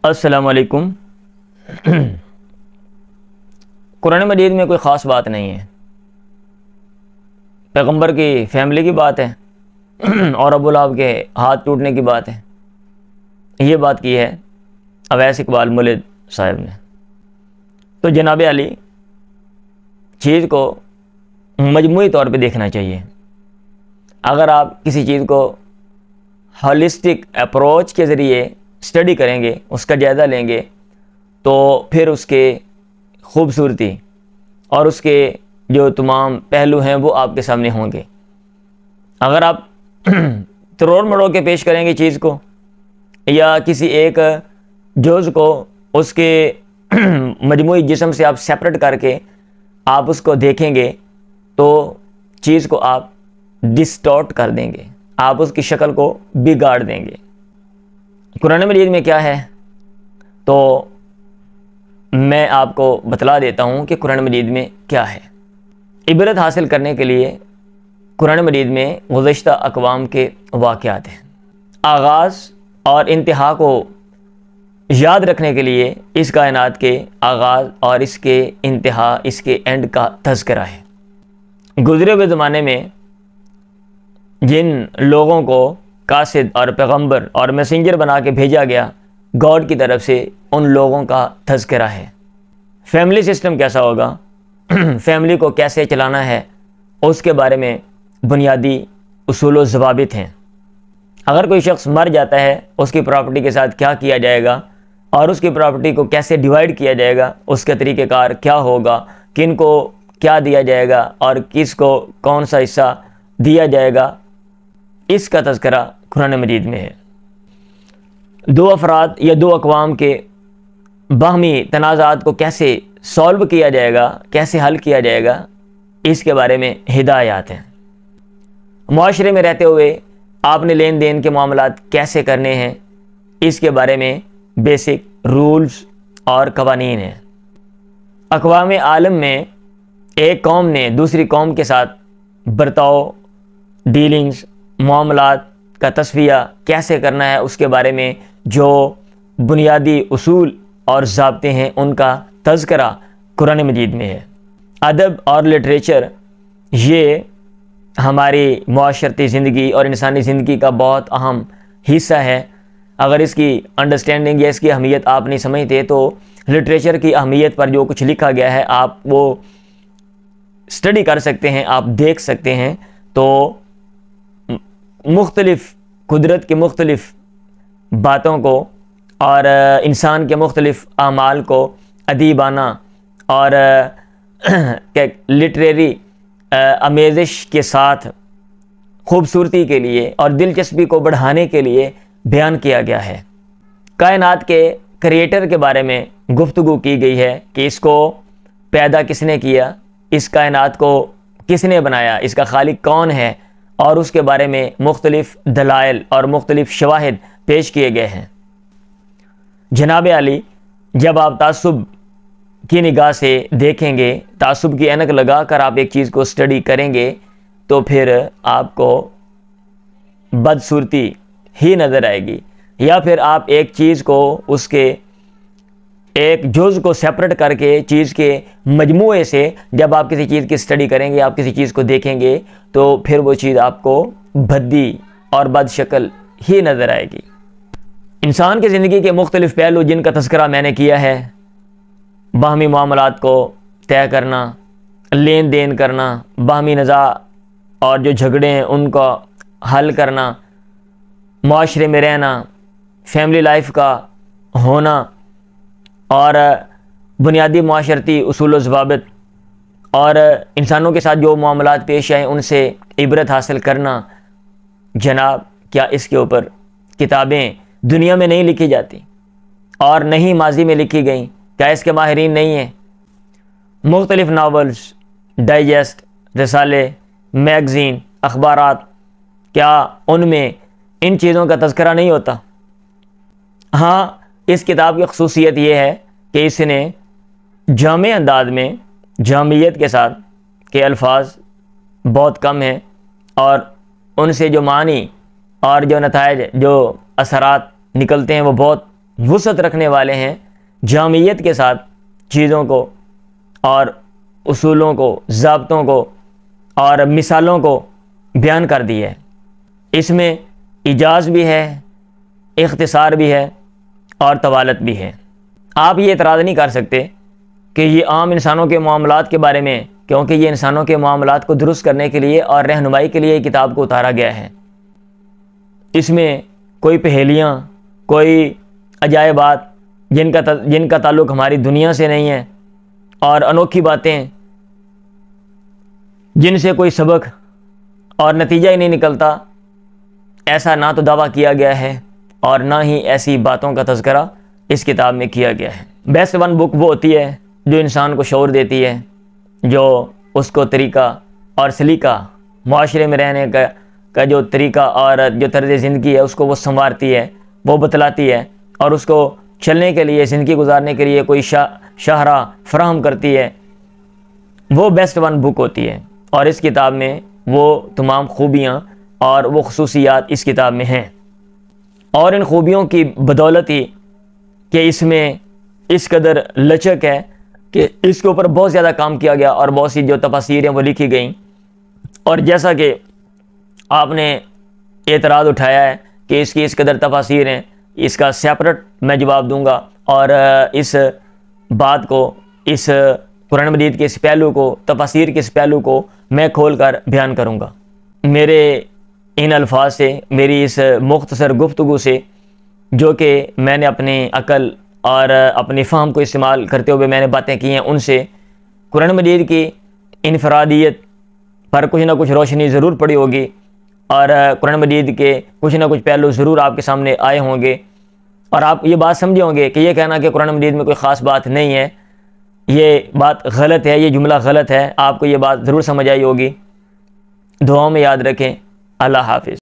السلام علیکم۔ قرآن مجید میں کوئی خاص بات نہیں ہے، پیغمبر کی فیملی کی بات ہے اور ابو لہب کے ہاتھ ٹوٹنے کی بات ہے۔ یہ بات کی ہے اویس اقبال مولد صاحب نے۔ تو جناب علی، چیز کو مجموعی طور پہ دیکھنا چاہیے۔ اگر آپ کسی چیز کو ہالسٹک اپروچ کے ذریعے اسٹڈی کریں گے، اس کا جائزہ لیں گے، تو پھر اس کے خوبصورتی اور اس کے جو تمام پہلو ہیں وہ آپ کے سامنے ہوں گے۔ اگر آپ تروڑ مڑوڑ کے پیش کریں گے چیز کو، یا کسی ایک جز کو اس کے مجموعی جسم سے آپ سیپریٹ کر کے آپ اس کو دیکھیں گے، تو چیز کو آپ ڈسٹورٹ کر دیں گے، آپ اس کی شکل کو بگاڑ دیں گے۔ قرآن مجید میں کیا ہے تو میں آپ کو بتلا دیتا ہوں کہ قرآن مجید میں کیا ہے۔ عبرت حاصل کرنے کے لیے قرآن مجید میں گزشتہ اقوام کے واقعات ہیں۔ آغاز اور انتہا کو یاد رکھنے کے لیے اس کائنات کے آغاز اور اس کے انتہا، اس کے اینڈ کا تذکرہ ہے۔ گزرے ہوئے زمانے میں جن لوگوں کو قاصد اور پیغمبر اور میسنجر بنا کے بھیجا گیا گاڈ کی طرف سے، ان لوگوں کا تذکرہ ہے۔ فیملی سسٹم کیسا ہوگا، فیملی کو کیسے چلانا ہے، اس کے بارے میں بنیادی اصول و ضوابط ہیں۔ اگر کوئی شخص مر جاتا ہے، اس کی پراپرٹی کے ساتھ کیا کیا جائے گا اور اس کی پراپرٹی کو کیسے ڈیوائیڈ کیا جائے گا، اس کا طریقہ کار کیا ہوگا، کن کو کیا دیا جائے گا اور کس کو کون سا حصہ دیا جائے گا، اس کا تذکرہ قرآن مجید میں ہے۔ دو افراد یا دو اقوام کے باہمی تنازعات کو کیسے سولو کیا جائے گا، کیسے حل کیا جائے گا، اس کے بارے میں ہدایات ہیں۔ معاشرے میں رہتے ہوئے آپ نے لین دین کے معاملات کیسے کرنے ہیں، اس کے بارے میں بیسک رولز اور قوانین ہیں۔ اقوام عالم میں ایک قوم نے دوسری قوم کے ساتھ برتاؤ، ڈیلنگز، معاملات کا تصفیہ کیسے کرنا ہے، اس کے بارے میں جو بنیادی اصول اور ضابطے ہیں، ان کا تذکرہ قرآن مجید میں ہے۔ ادب اور لٹریچر یہ ہماری معاشرتی زندگی اور انسانی زندگی کا بہت اہم حصہ ہے۔ اگر اس کی انڈرسٹینڈنگ یا اس کی اہمیت آپ نہیں سمجھتے، تو لٹریچر کی اہمیت پر جو کچھ لکھا گیا ہے آپ وہ اسٹڈی کر سکتے ہیں، آپ دیکھ سکتے ہیں، تو مختلف قدرت کی مختلف باتوں کو اور انسان کے مختلف اعمال کو ادیبانہ اور لٹریری آمیزش کے ساتھ خوبصورتی کے لیے اور دلچسپی کو بڑھانے کے لیے بیان کیا گیا ہے۔ کائنات کے کریٹر کے بارے میں گفتگو کی گئی ہے کہ اس کو پیدا کس نے کیا، اس کائنات کو کس نے بنایا، اس کا خالق کون ہے، اور اس کے بارے میں مختلف دلائل اور مختلف شواہد پیش کیے گئے ہیں۔ جناب علی، جب آپ تعصب کی نگاہ سے دیکھیں گے، تعصب کی اینک لگا کر آپ ایک چیز کو اسٹڈی کریں گے، تو پھر آپ کو بدصورتی ہی نظر آئے گی، یا پھر آپ ایک چیز کو، اس کے ایک جز کو سیپریٹ کر کے چیز کے مجموعے سے جب آپ کسی چیز کی اسٹڈی کریں گے، آپ کسی چیز کو دیکھیں گے، تو پھر وہ چیز آپ کو بھدی اور بد شکل ہی نظر آئے گی۔ انسان کی زندگی کے مختلف پہلو جن کا تذکرہ میں نے کیا ہے، باہمی معاملات کو طے کرنا، لین دین کرنا، باہمی نزاع اور جو جھگڑے ہیں ان کا حل کرنا، معاشرے میں رہنا، فیملی لائف کا ہونا، اور بنیادی معاشرتی اصول و ضوابط اور انسانوں کے ساتھ جو معاملات پیش آئیں ان سے عبرت حاصل کرنا، جناب کیا اس کے اوپر کتابیں دنیا میں نہیں لکھی جاتی اور نہیں ماضی میں لکھی گئیں؟ کیا اس کے ماہرین نہیں ہیں؟ مختلف ناولز، ڈائجسٹ، رسالے، میگزین، اخبارات، کیا ان میں ان چیزوں کا تذکرہ نہیں ہوتا؟ ہاں، اس کتاب کی خصوصیت یہ ہے کہ اس نے جامع انداز میں، جامعیت کے ساتھ، کہ الفاظ بہت کم ہیں اور ان سے جو معنی اور جو نتائج، جو اثرات نکلتے ہیں وہ بہت وسعت رکھنے والے ہیں، جامعیت کے ساتھ چیزوں کو اور اصولوں کو، ضابطوں کو اور مثالوں کو بیان کر دی ہے۔ اس میں ایجاز بھی ہے، اختصار بھی ہے اور طوالت بھی ہے۔ آپ یہ اعتراض نہیں کر سکتے کہ یہ عام انسانوں کے معاملات کے بارے میں، کیونکہ یہ انسانوں کے معاملات کو درست کرنے کے لیے اور رہنمائی کے لیے کتاب کو اتارا گیا ہے۔ اس میں کوئی پہیلیاں، کوئی عجائبات جن کا تعلق ہماری دنیا سے نہیں ہے، اور انوکھی باتیں جن سے کوئی سبق اور نتیجہ ہی نہیں نکلتا، ایسا نہ تو دعویٰ کیا گیا ہے اور نہ ہی ایسی باتوں کا تذکرہ اس کتاب میں کیا گیا ہے۔ بیسٹ ون بک وہ ہوتی ہے جو انسان کو شعور دیتی ہے، جو اس کو طریقہ اور سلیقہ، معاشرے میں رہنے کا جو طریقہ اور جو طرز زندگی ہے اس کو وہ سنوارتی ہے، وہ بتلاتی ہے، اور اس کو چلنے کے لیے، زندگی گزارنے کے لیے کوئی شاہراہ فراہم کرتی ہے۔ وہ بیسٹ ون بک ہوتی ہے، اور اس کتاب میں وہ تمام خوبیاں اور وہ خصوصیات اس کتاب میں ہیں، اور ان خوبیوں کی بدولت ہی کہ اس میں اس قدر لچک ہے کہ اس کے اوپر بہت زیادہ کام کیا گیا اور بہت سی جو تفاسیر ہیں وہ لکھی گئیں۔ اور جیسا کہ آپ نے اعتراض اٹھایا ہے کہ اس کی اس قدر تفاسیر ہیں، اس کا سیپریٹ میں جواب دوں گا، اور اس بات کو، اس قرآن مجید کے اس پہلو کو، تفاسیر کے اس پہلو کو میں کھول کر بیان کروں گا۔ میرے ان الفاظ سے، میری اس مختصر گفتگو سے، جو کہ میں نے اپنی عقل اور اپنی فہم کو استعمال کرتے ہوئے میں نے باتیں کی ہیں، ان سے قرآن مجید کی انفرادیت پر کچھ نہ کچھ روشنی ضرور پڑی ہوگی، اور قرآن مجید کے کچھ نہ کچھ پہلو ضرور آپ کے سامنے آئے ہوں گے، اور آپ یہ بات سمجھے ہوں گے کہ یہ کہنا کہ قرآن مجید میں کوئی خاص بات نہیں ہے، یہ بات غلط ہے، یہ جملہ غلط ہے۔ آپ کو یہ بات ضرور سمجھ آئی ہوگی۔ دعاؤں میں یاد رکھیں۔ اللہ حافظ۔